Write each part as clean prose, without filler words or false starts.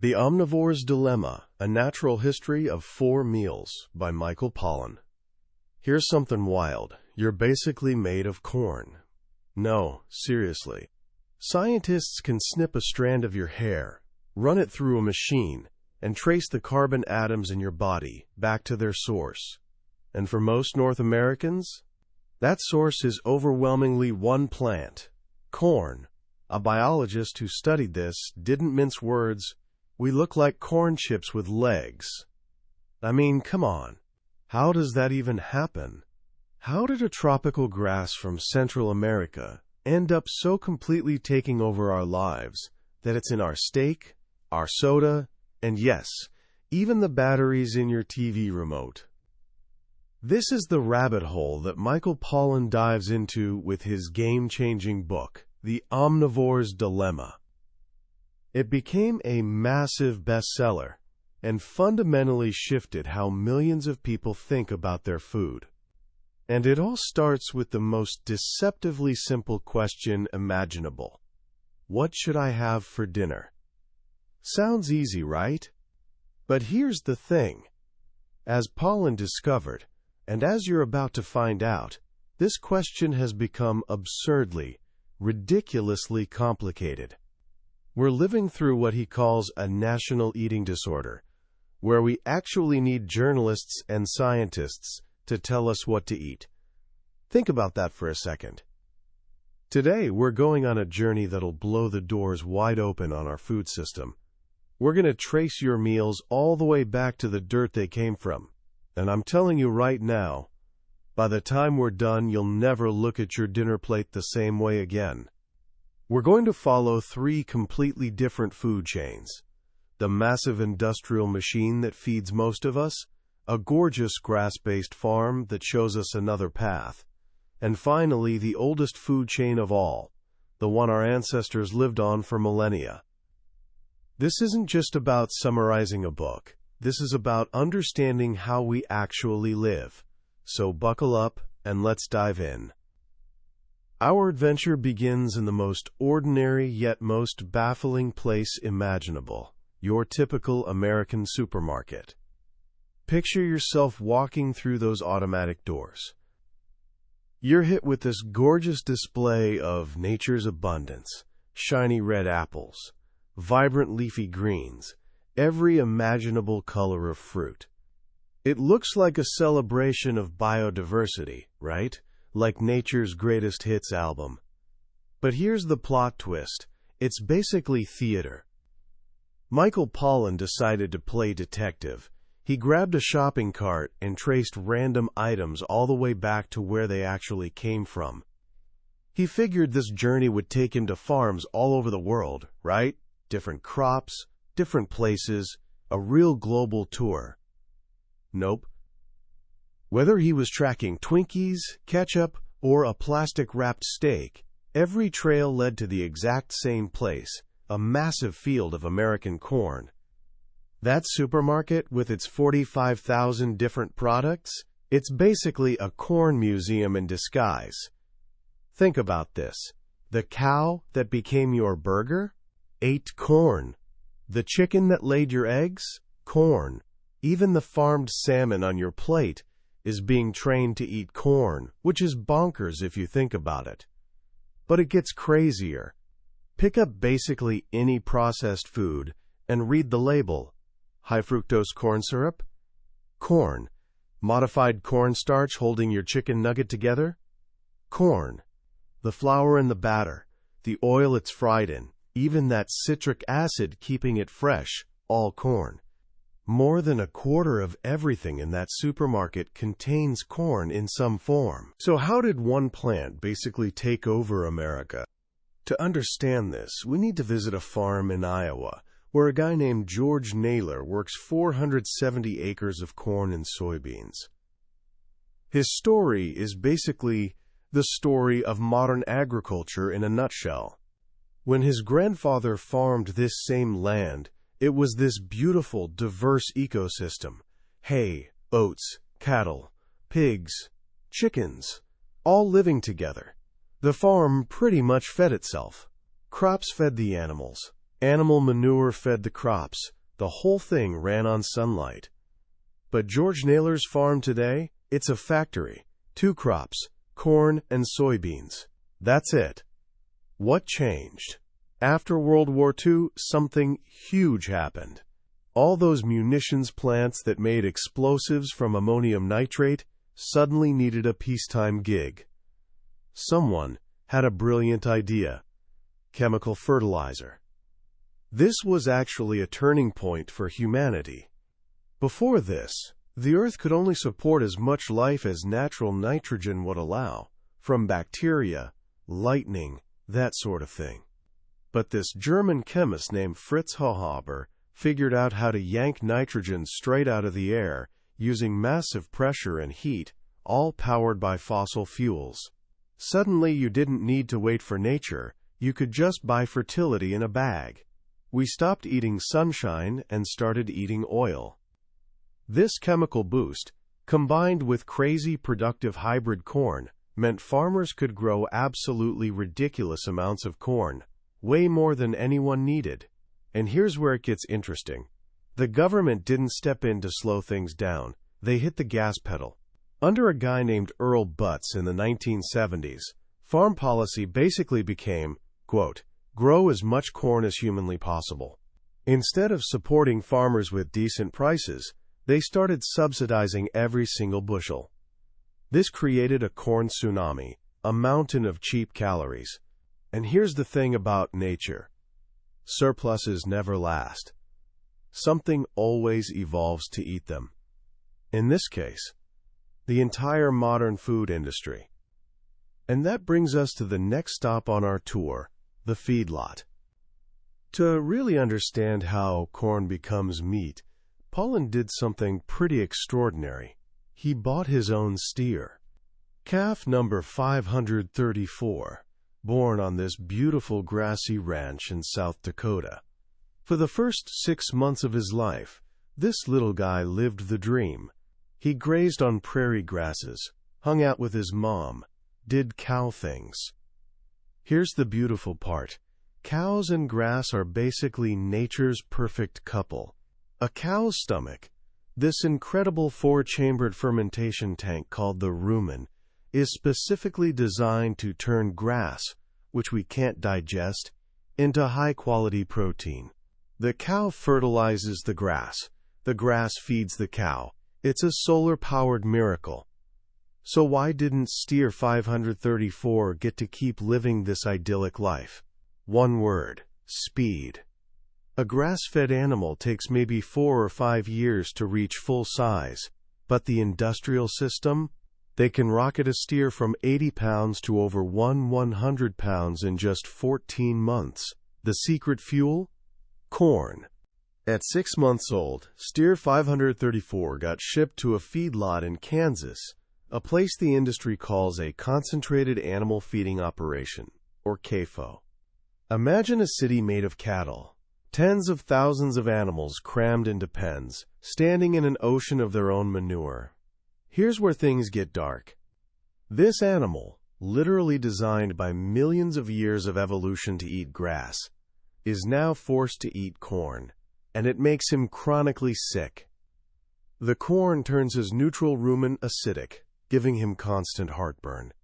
The Omnivore's Dilemma, A Natural History of 4 Meals by Michael Pollan. Here's something wild. You're basically made of corn. No, seriously. Scientists can snip a strand of your hair, run it through a machine, and trace the carbon atoms in your body back to their source. And for most North Americans, that source is overwhelmingly one plant, corn. A biologist who studied this didn't mince words. We look like corn chips with legs. I mean, come on. How does that even happen? How did a tropical grass from Central America end up so completely taking over our lives that it's in our steak, our soda, and yes, even the batteries in your TV remote? This is the rabbit hole that Michael Pollan dives into with his game-changing book, The Omnivore's Dilemma. It became a massive bestseller and fundamentally shifted how millions of people think about their food. And it all starts with the most deceptively simple question imaginable. What should I have for dinner? Sounds easy, right? But here's the thing. As Pollan discovered, and as you're about to find out, this question has become absurdly, ridiculously complicated. We're living through what he calls a national eating disorder, where we actually need journalists and scientists to tell us what to eat. Think about that for a second. Today, we're going on a journey that'll blow the doors wide open on our food system. We're going to trace your meals all the way back to the dirt they came from. And I'm telling you right now, by the time we're done, you'll never look at your dinner plate the same way again. We're going to follow 3 completely different food chains. The massive industrial machine that feeds most of us, a gorgeous grass-based farm that shows us another path, and finally the oldest food chain of all, the one our ancestors lived on for millennia. This isn't just about summarizing a book. This is about understanding how we actually live. So buckle up and let's dive in. Our adventure begins in the most ordinary yet most baffling place imaginable, your typical American supermarket. Picture yourself walking through those automatic doors. You're hit with this gorgeous display of nature's abundance, shiny red apples, vibrant leafy greens, every imaginable color of fruit. It looks like a celebration of biodiversity, right? Like nature's greatest hits album. But here's the plot twist. It's basically theater. Michael Pollan decided to play detective. He grabbed a shopping cart and traced random items all the way back to where they actually came from. He figured this journey would take him to farms all over the world, right? Different crops, different places, a real global tour. Nope. Whether he was tracking Twinkies, ketchup, or a plastic-wrapped steak, every trail led to the exact same place, a massive field of American corn. That supermarket, with its 45,000 different products, it's basically a corn museum in disguise. Think about this. The cow that became your burger ate corn. The chicken that laid your eggs? Corn. Even the farmed salmon on your plate is being trained to eat corn, which is bonkers if you think about it. But it gets crazier. Pick up basically any processed food and read the label. High fructose corn syrup? Corn. Modified cornstarch holding your chicken nugget together? Corn. The flour and the batter, the oil it's fried in, even that citric acid keeping it fresh, all corn. More than a quarter of everything in that supermarket contains corn in some form. So how did one plant basically take over America? To understand this, we need to visit a farm in Iowa, where a guy named George Naylor works 470 acres of corn and soybeans. His story is basically the story of modern agriculture in a nutshell. When his grandfather farmed this same land, it was this beautiful, diverse ecosystem. Hay, oats, cattle, pigs, chickens, all living together. The farm pretty much fed itself. Crops fed the animals. Animal manure fed the crops. The whole thing ran on sunlight. But George Naylor's farm today, it's a factory. 2 crops, corn and soybeans. That's it. What changed? After World War II, something huge happened. All those munitions plants that made explosives from ammonium nitrate suddenly needed a peacetime gig. Someone had a brilliant idea: chemical fertilizer. This was actually a turning point for humanity. Before this, the Earth could only support as much life as natural nitrogen would allow, from bacteria, lightning, that sort of thing. But this German chemist named Fritz Haber figured out how to yank nitrogen straight out of the air using massive pressure and heat, all powered by fossil fuels. Suddenly you didn't need to wait for nature, you could just buy fertility in a bag. We stopped eating sunshine and started eating oil. This chemical boost, combined with crazy productive hybrid corn, meant farmers could grow absolutely ridiculous amounts of corn, way more than anyone needed. And here's where it gets interesting. The government didn't step in to slow things down, they hit the gas pedal. Under a guy named Earl Butz in the 1970s, farm policy basically became, quote, grow as much corn as humanly possible. Instead of supporting farmers with decent prices, they started subsidizing every single bushel. This created a corn tsunami, a mountain of cheap calories. And here's the thing about nature: surpluses never last. Something always evolves to eat them. In this case, the entire modern food industry. And that brings us to the next stop on our tour, the feedlot. To really understand how corn becomes meat, Pollan did something pretty extraordinary. He bought his own steer. Calf number 534, born on this beautiful grassy ranch in South Dakota. For the first 6 months of his life, this little guy lived the dream. He grazed on prairie grasses, hung out with his mom, did cow things. Here's the beautiful part. Cows and grass are basically nature's perfect couple. A cow's stomach, this incredible 4-chambered fermentation tank called the rumen, is specifically designed to turn grass, which we can't digest, into high-quality protein. The cow fertilizes the grass feeds the cow. It's a solar-powered miracle. So why didn't steer 534 get to keep living this idyllic life? One word: speed. A grass-fed animal takes maybe 4 or 5 years to reach full size, but the industrial system? They can rocket a steer from 80 pounds to over 100 pounds in just 14 months. The secret fuel? Corn. At 6 months old, steer 534 got shipped to a feedlot in Kansas, a place the industry calls a concentrated animal feeding operation, or CAFO. Imagine a city made of cattle. Tens of thousands of animals crammed into pens, standing in an ocean of their own manure. Here's where things get dark. This animal, literally designed by millions of years of evolution to eat grass, is now forced to eat corn, and it makes him chronically sick. The corn turns his neutral rumen acidic, giving him constant heartburn.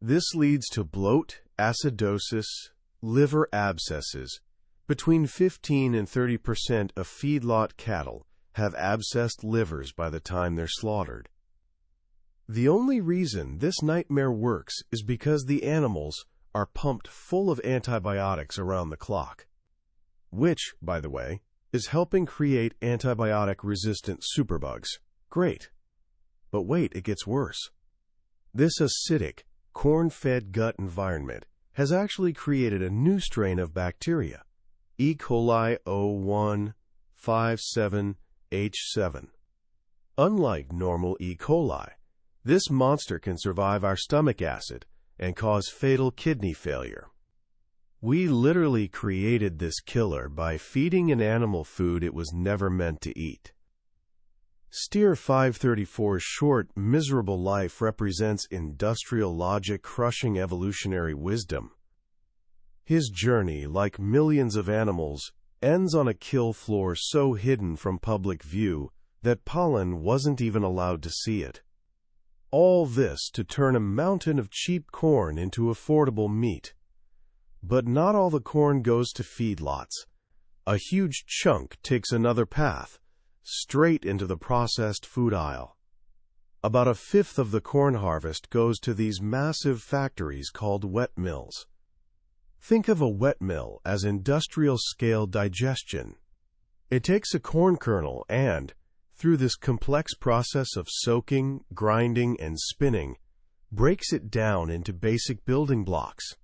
This leads to bloat, acidosis, liver abscesses. Between 15 and 30% of feedlot cattle have abscessed livers by the time they're slaughtered. The only reason this nightmare works is because the animals are pumped full of antibiotics around the clock, which, by the way, is helping create antibiotic-resistant superbugs. Great. But wait, it gets worse. This acidic, corn-fed gut environment has actually created a new strain of bacteria, E. coli 0157H7. Unlike normal E. coli, this monster can survive our stomach acid and cause fatal kidney failure. We literally created this killer by feeding an animal food it was never meant to eat. Steer 534's short, miserable life represents industrial logic crushing evolutionary wisdom. His journey, like millions of animals, ends on a kill floor so hidden from public view that Pollan wasn't even allowed to see it. All this to turn a mountain of cheap corn into affordable meat. But not all the corn goes to feedlots. A huge chunk takes another path, straight into the processed food aisle. About a fifth of the corn harvest goes to these massive factories called wet mills. Think of a wet mill as industrial-scale digestion. It takes a corn kernel and, through this complex process of soaking, grinding, and spinning, breaks it down into basic building blocks.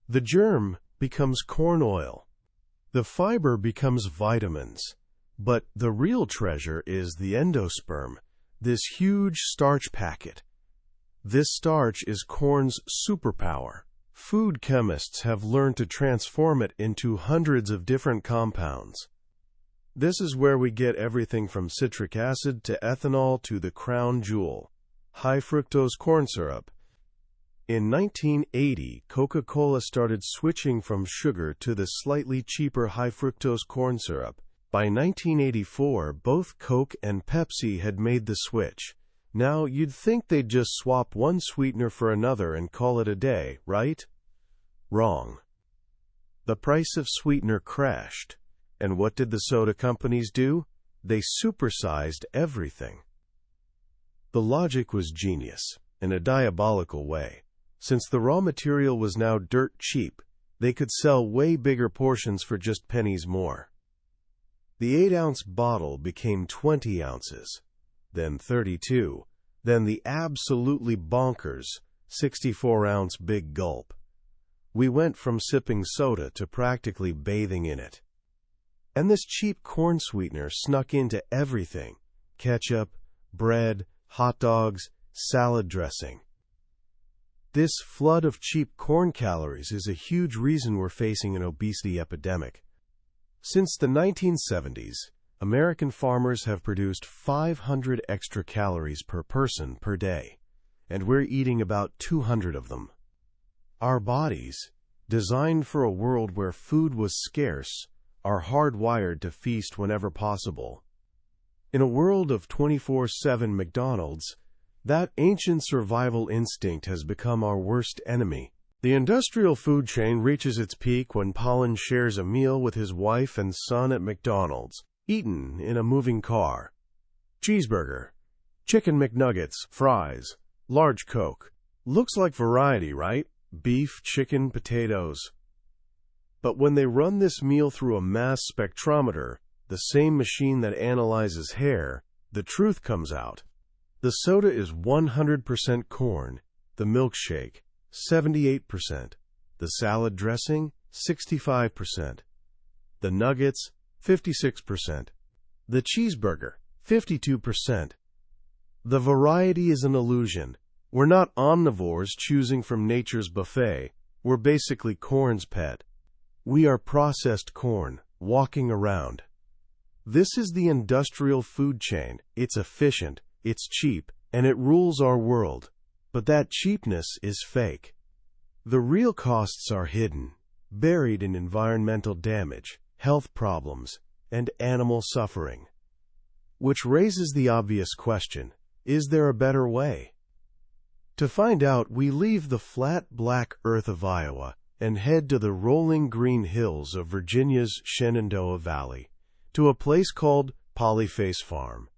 The germ becomes corn oil. The fiber becomes vitamins. But the real treasure is the endosperm, this huge starch packet. This starch is corn's superpower. Food chemists have learned to transform it into hundreds of different compounds. This is where we get everything from citric acid to ethanol to the crown jewel, high fructose corn syrup. In 1980, Coca-Cola started switching from sugar to the slightly cheaper high fructose corn syrup. By 1984, both Coke and Pepsi had made the switch. Now, you'd think they'd just swap one sweetener for another and call it a day, right? Wrong. The price of sweetener crashed. And what did the soda companies do? They supersized everything. The logic was genius, in a diabolical way. Since the raw material was now dirt cheap, they could sell way bigger portions for just pennies more. The 8-ounce bottle became 20 ounces, then 32, then the absolutely bonkers 64-ounce big gulp. We went from sipping soda to practically bathing in it. And this cheap corn sweetener snuck into everything: ketchup, bread, hot dogs, salad dressing. This flood of cheap corn calories is a huge reason we're facing an obesity epidemic. Since the 1970s, American farmers have produced 500 extra calories per person per day, and we're eating about 200 of them. Our bodies, designed for a world where food was scarce, are hardwired to feast whenever possible. In a world of 24/7 McDonald's, that ancient survival instinct has become our worst enemy. The industrial food chain reaches its peak when Pollan shares a meal with his wife and son at McDonald's, eaten in a moving car. Cheeseburger, chicken McNuggets, fries, large Coke. Looks like variety, right? Beef, chicken, potatoes. But when they run this meal through a mass spectrometer, the same machine that analyzes hair, the truth comes out. The soda is 100% corn, the milkshake 78%, the salad dressing 65%, the nuggets 56%, the cheeseburger 52%. The variety is an illusion. We're not omnivores choosing from nature's buffet. We're basically corn's pet. We are processed corn, walking around. This is the industrial food chain. It's efficient, it's cheap, and it rules our world. But that cheapness is fake. The real costs are hidden, buried in environmental damage, health problems, and animal suffering. Which raises the obvious question: is there a better way? To find out, we leave the flat black earth of Iowa and head to the rolling green hills of Virginia's Shenandoah Valley, to a place called Polyface Farm.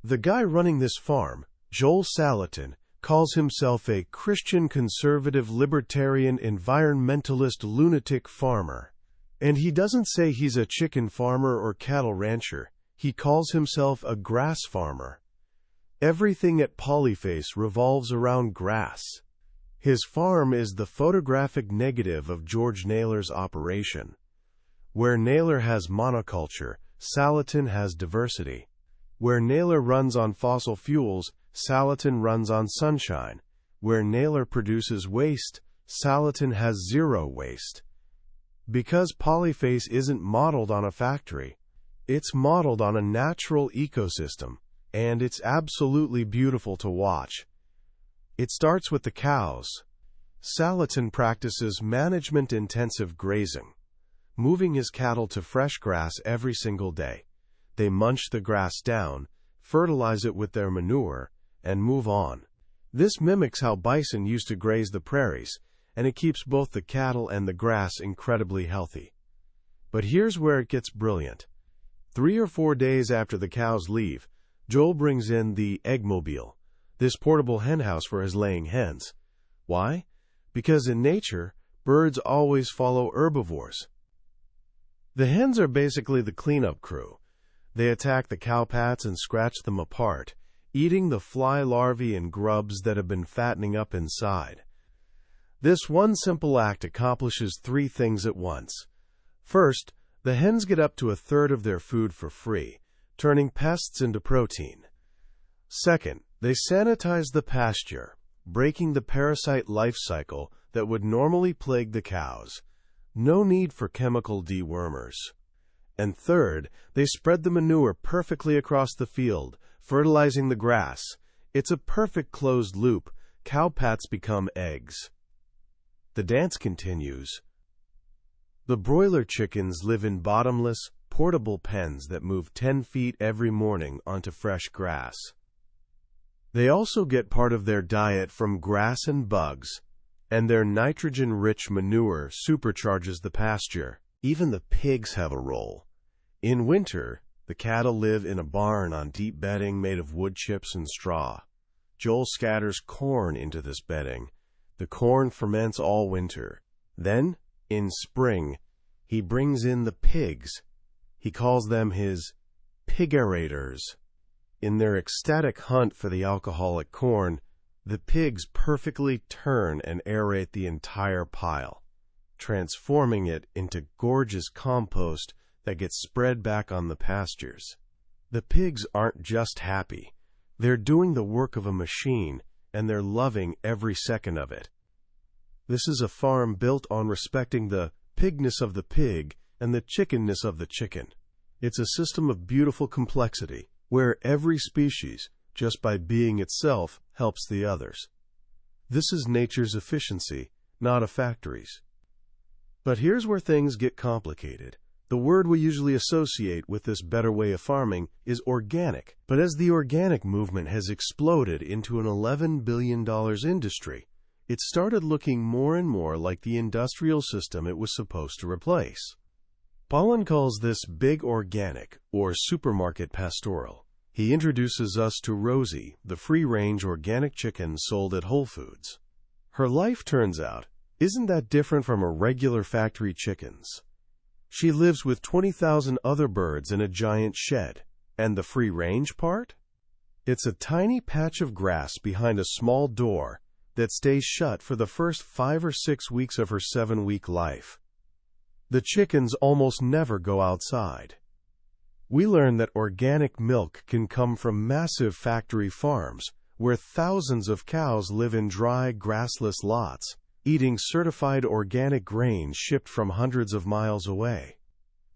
The guy running this farm, Joel Salatin, calls himself a Christian conservative libertarian environmentalist lunatic farmer. And he doesn't say he's a chicken farmer or cattle rancher. He calls himself a grass farmer. Everything at Polyface revolves around grass. His farm is the photographic negative of George Naylor's operation. Where Naylor has monoculture, Salatin has diversity. Where Naylor runs on fossil fuels, Salatin runs on sunshine. Where Naylor produces waste, Salatin has zero waste. Because Polyface isn't modeled on a factory, it's modeled on a natural ecosystem, and it's absolutely beautiful to watch. It starts with the cows. Salatin practices management-intensive grazing, moving his cattle to fresh grass every single day. They munch the grass down, fertilize it with their manure, and move on. This mimics how bison used to graze the prairies, and it keeps both the cattle and the grass incredibly healthy. But here's where it gets brilliant. 3 or 4 days after the cows leave, Joel brings in the eggmobile, this portable henhouse for his laying hens. Why? Because in nature, birds always follow herbivores. The hens are basically the cleanup crew. They attack the cowpats and scratch them apart, eating the fly larvae and grubs that have been fattening up inside. This one simple act accomplishes 3 things at once. First, the hens get up to 1/3 of their food for free, turning pests into protein. Second, they sanitize the pasture, breaking the parasite life cycle that would normally plague the cows. No need for chemical dewormers. And third, they spread the manure perfectly across the field, fertilizing the grass. It's a perfect closed loop. Cowpats become eggs. The dance continues. The broiler chickens live in bottomless, portable pens that move 10 feet every morning onto fresh grass. They also get part of their diet from grass and bugs, and their nitrogen-rich manure supercharges the pasture. Even the pigs have a role. In winter, the cattle live in a barn on deep bedding made of wood chips and straw. Joel scatters corn into this bedding. The corn ferments all winter. Then, in spring, he brings in the pigs. He calls them his pigarators. In their ecstatic hunt for the alcoholic corn, the pigs perfectly turn and aerate the entire pile, transforming it into gorgeous compost that gets spread back on the pastures. The pigs aren't just happy. They're doing the work of a machine, and they're loving every second of it. This is a farm built on respecting the pigness of the pig and the chickenness of the chicken. It's a system of beautiful complexity, where every species, just by being itself, helps the others. This is nature's efficiency, not a factory's. But here's where things get complicated. The word we usually associate with this better way of farming is organic. But as the organic movement has exploded into an $11 billion industry, it started looking more and more like the industrial system it was supposed to replace. Pollan calls this big organic, or supermarket pastoral. He introduces us to Rosie, the free-range organic chicken sold at Whole Foods. Her life, turns out, isn't that different from her regular factory chickens. She lives with 20,000 other birds in a giant shed. And the free-range part? It's a tiny patch of grass behind a small door that stays shut for the first 5 or 6 weeks of her 7-week life. The chickens almost never go outside. We learn that organic milk can come from massive factory farms, where thousands of cows live in dry, grassless lots, eating certified organic grain shipped from hundreds of miles away.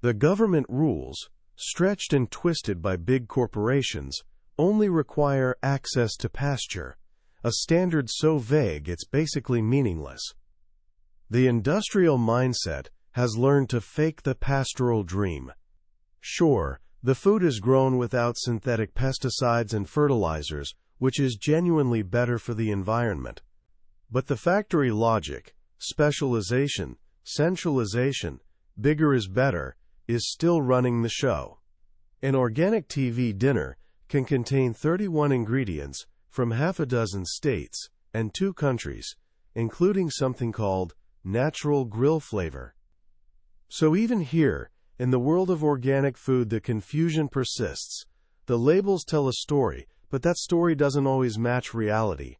The government rules, stretched and twisted by big corporations, only require access to pasture, a standard so vague it's basically meaningless. The industrial mindset has learned to fake the pastoral dream. Sure, the food is grown without synthetic pesticides and fertilizers, which is genuinely better for the environment. But the factory logic, specialization, centralization, bigger is better, is still running the show. An organic TV dinner can contain 31 ingredients from half a dozen states and 2 countries, including something called natural grill flavor. So even here, in the world of organic food, the confusion persists. The labels tell a story, but that story doesn't always match reality.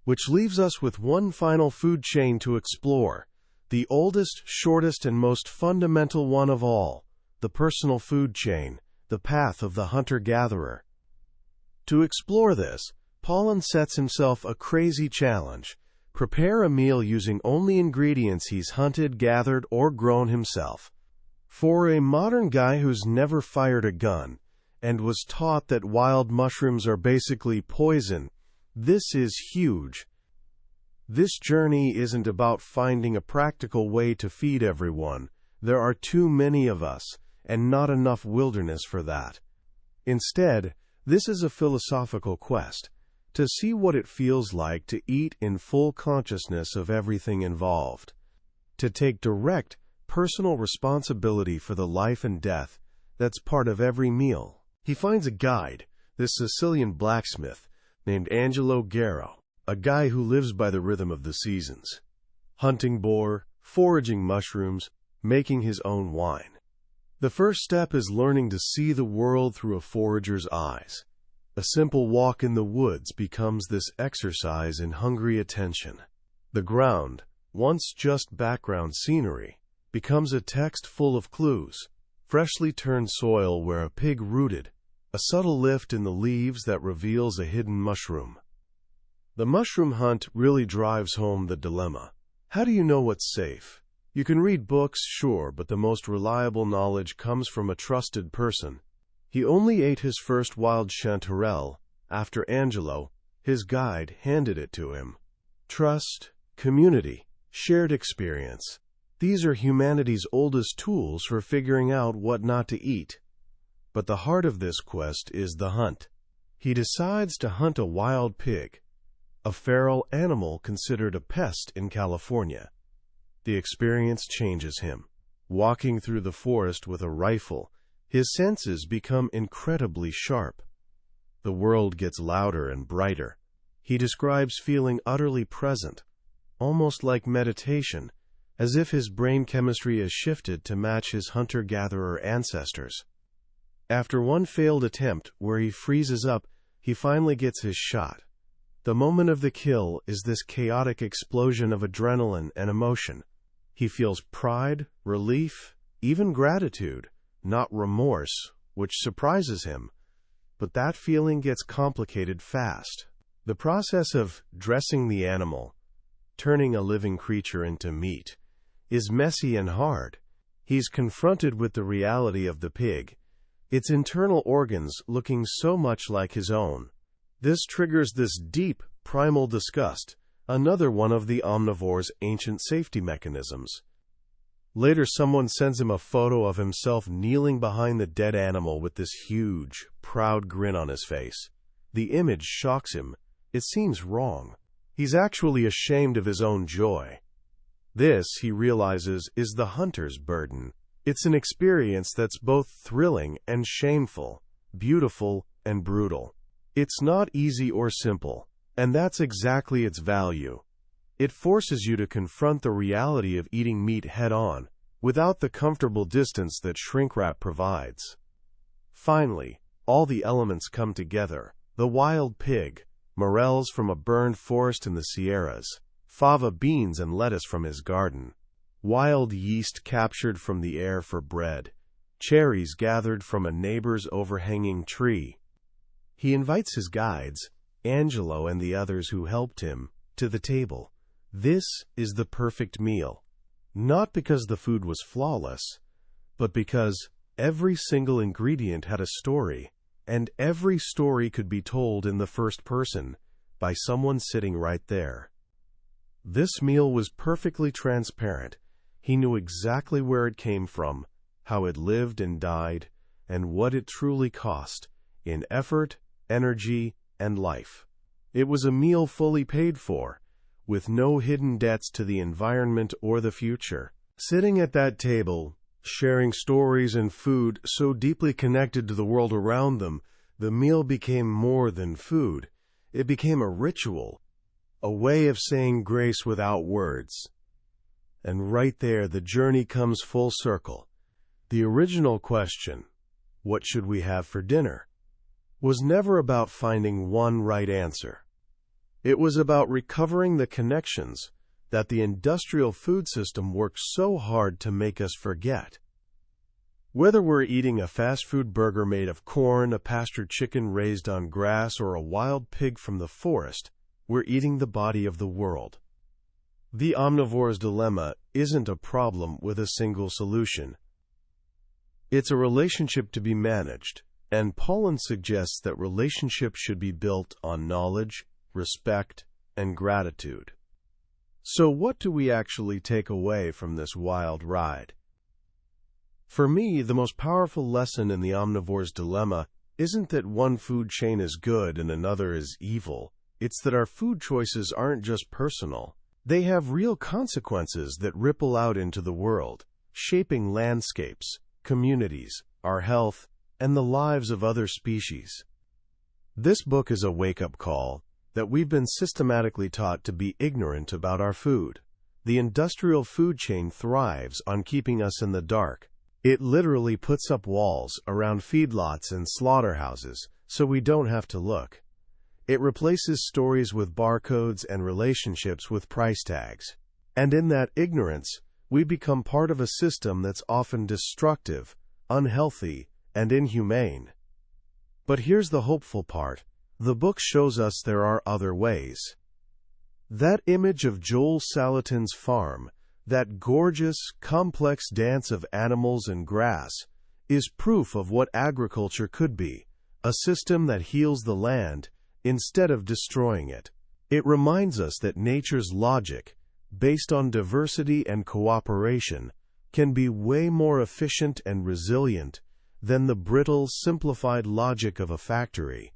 Which leaves us with one final food chain to explore, the oldest, shortest, and most fundamental one of all, the personal food chain, the path of the hunter-gatherer. To explore this, Pollan sets himself a crazy challenge: prepare a meal using only ingredients he's hunted, gathered, or grown himself. For a modern guy who's never fired a gun and was taught that wild mushrooms are basically poison, this is huge. This journey isn't about finding a practical way to feed everyone. There are too many of us, and not enough wilderness for that. Instead, this is a philosophical quest, to see what it feels like to eat in full consciousness of everything involved, to take direct, personal responsibility for the life and death that's part of every meal. He finds a guide, this Sicilian blacksmith, named Angelo Gero, a guy who lives by the rhythm of the seasons, hunting boar, foraging mushrooms, making his own wine. The first step is learning to see the world through a forager's eyes. A simple walk in the woods becomes this exercise in hungry attention. The ground, once just background scenery, becomes a text full of clues. Freshly turned soil where a pig rooted, a subtle lift in the leaves that reveals a hidden mushroom. The mushroom hunt really drives home the dilemma. How do you know what's safe? You can read books, sure, but the most reliable knowledge comes from a trusted person. He only ate his first wild chanterelle after Angelo, his guide, handed it to him. Trust, community, shared experience. These are humanity's oldest tools for figuring out what not to eat. But the heart of this quest is the hunt. He decides to hunt a wild pig, a feral animal considered a pest in California. The experience changes him. Walking through the forest with a rifle, his senses become incredibly sharp. The world gets louder and brighter. He describes feeling utterly present, almost like meditation, as if his brain chemistry has shifted to match his hunter-gatherer ancestors. After one failed attempt where he freezes up, he finally gets his shot. The moment of the kill is this chaotic explosion of adrenaline and emotion. He feels pride, relief, even gratitude, not remorse, which surprises him. But that feeling gets complicated fast. The process of dressing the animal, turning a living creature into meat, is messy and hard. He's confronted with the reality of the pig, its internal organs looking so much like his own. This triggers this deep, primal disgust, another one of the omnivore's ancient safety mechanisms. Later, someone sends him a photo of himself kneeling behind the dead animal with this huge, proud grin on his face. The image shocks him. It seems wrong. He's actually ashamed of his own joy. This, he realizes, is the hunter's burden. It's an experience that's both thrilling and shameful, beautiful and brutal. It's not easy or simple, and that's exactly its value. It forces you to confront the reality of eating meat head-on, without the comfortable distance that shrink wrap provides. Finally, all the elements come together. The wild pig, morels from a burned forest in the Sierras, fava beans and lettuce from his garden, wild yeast captured from the air for bread, cherries gathered from a neighbor's overhanging tree. He invites his guides, Angelo and the others who helped him, to the table. This is the perfect meal. Not because the food was flawless, but because every single ingredient had a story, and every story could be told in the first person, by someone sitting right there. This meal was perfectly transparent. He knew exactly where it came from, how it lived and died, and what it truly cost, in effort, energy, and life. It was a meal fully paid for, with no hidden debts to the environment or the future. Sitting at that table, sharing stories and food so deeply connected to the world around them, the meal became more than food. It became a ritual, a way of saying grace without words. And right there, the journey comes full circle. The original question, what should we have for dinner, was never about finding one right answer. It was about recovering the connections that the industrial food system worked so hard to make us forget. Whether we're eating a fast food burger made of corn, a pastured chicken raised on grass, or a wild pig from the forest, we're eating the body of the world. The omnivore's dilemma isn't a problem with a single solution. It's a relationship to be managed, and Pollan suggests that relationships should be built on knowledge, respect, and gratitude. So what do we actually take away from this wild ride? For me, the most powerful lesson in the omnivore's dilemma isn't that one food chain is good and another is evil. It's that our food choices aren't just personal. They have real consequences that ripple out into the world, shaping landscapes, communities, our health, and the lives of other species. This book is a wake-up call that we've been systematically taught to be ignorant about our food. The industrial food chain thrives on keeping us in the dark. It literally puts up walls around feedlots and slaughterhouses so we don't have to look. It replaces stories with barcodes and relationships with price tags. And in that ignorance, we become part of a system that's often destructive, unhealthy, and inhumane. But here's the hopeful part. The book shows us there are other ways. That image of Joel Salatin's farm, that gorgeous, complex dance of animals and grass, is proof of what agriculture could be, a system that heals the land instead of destroying it. It reminds us that nature's logic, based on diversity and cooperation, can be way more efficient and resilient than the brittle, simplified logic of a factory.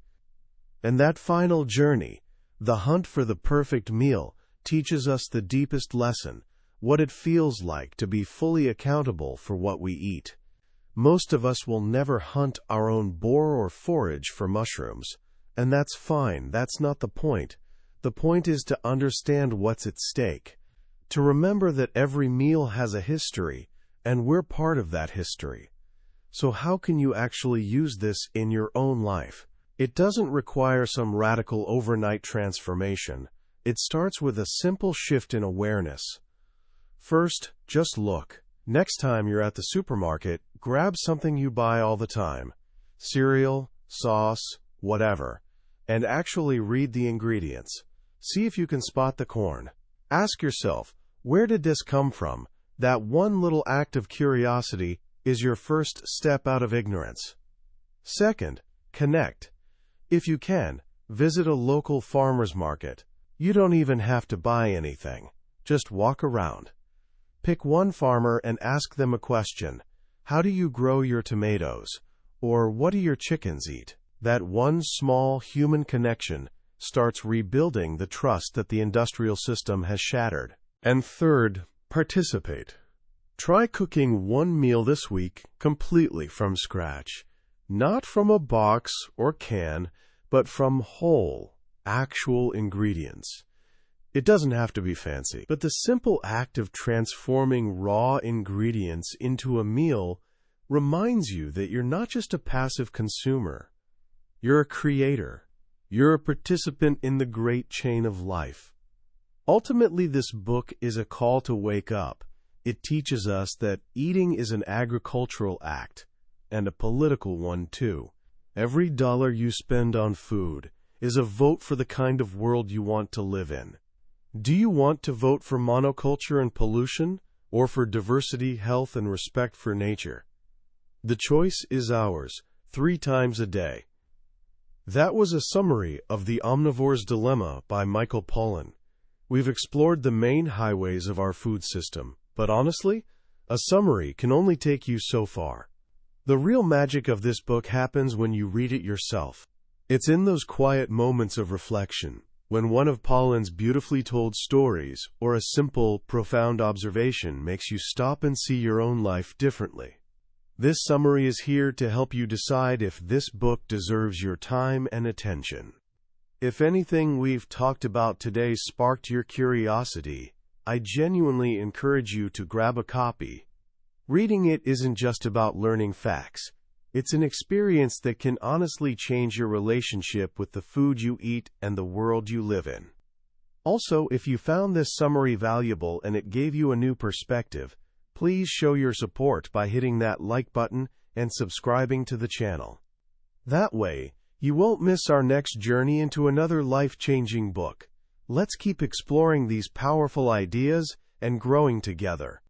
And that final journey, the hunt for the perfect meal, teaches us the deepest lesson, what it feels like to be fully accountable for what we eat. Most of us will never hunt our own boar or forage for mushrooms, and that's fine, that's not the point. The point is to understand what's at stake, to remember that every meal has a history, and we're part of that history. So how can you actually use this in your own life? It doesn't require some radical overnight transformation. It starts with a simple shift in awareness. First, just look. Next time you're at the supermarket, grab something you buy all the time, cereal, sauce, whatever, and actually read the ingredients. See if you can spot the corn. Ask yourself, where did this come from? That one little act of curiosity is your first step out of ignorance. Second, connect. If you can, visit a local farmer's market. You don't even have to buy anything. Just walk around. Pick one farmer and ask them a question. How do you grow your tomatoes? Or what do your chickens eat? That one small human connection starts rebuilding the trust that the industrial system has shattered. And third, participate. Try cooking one meal this week completely from scratch. Not from a box or can, but from whole, actual ingredients. It doesn't have to be fancy, but the simple act of transforming raw ingredients into a meal reminds you that you're not just a passive consumer. You're a creator. You're a participant in the great chain of life. Ultimately, this book is a call to wake up. It teaches us that eating is an agricultural act, and a political one too. Every dollar you spend on food is a vote for the kind of world you want to live in. Do you want to vote for monoculture and pollution, or for diversity, health, and respect for nature? The choice is ours, 3 times a day. That was a summary of The Omnivore's Dilemma by Michael Pollan. We've explored the main highways of our food system, but honestly, a summary can only take you so far. The real magic of this book happens when you read it yourself. It's in those quiet moments of reflection, when one of Pollan's beautifully told stories or a simple, profound observation makes you stop and see your own life differently. This summary is here to help you decide if this book deserves your time and attention. If anything we've talked about today sparked your curiosity, I genuinely encourage you to grab a copy. Reading it isn't just about learning facts. It's an experience that can honestly change your relationship with the food you eat and the world you live in. Also, if you found this summary valuable and it gave you a new perspective, please show your support by hitting that like button and subscribing to the channel. That way, you won't miss our next journey into another life-changing book. Let's keep exploring these powerful ideas and growing together.